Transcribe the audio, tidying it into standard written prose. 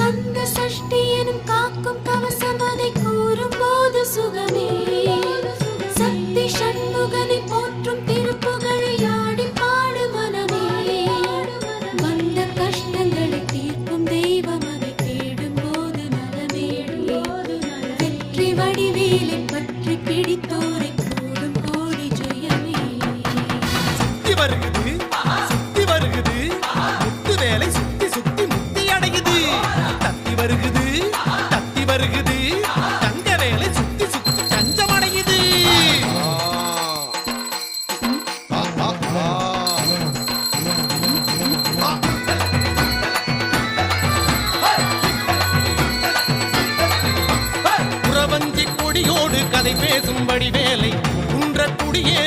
கந்த சஷ்டி எனும் காக்கும் கவசம் அதை கூறும் போது சுகமே சக்தி சண்முகனை போற்றும் திருப்புகழை ஆடி பாடு மனமே வந்த கஷ்டங்களை தீர்க்கும் தெய்வம் அதை தேடும் போது நலமே வெற்றி வடிவேலை பற்றி பிடித்தோரை கூடும் கோடி ஜெயமே சுத்தி வருகுது சுத்தி வருகுது முத்து வேலை சுத்தி சுத்தி முத்தி அடையுது தத்தி வருகுது தங்க வேலை சுத்தி சுத்தி தஞ்சம் அடையுது புறவஞ்சி கொடியோடு கதை பேசும்படி வேலை குன்ற குடியே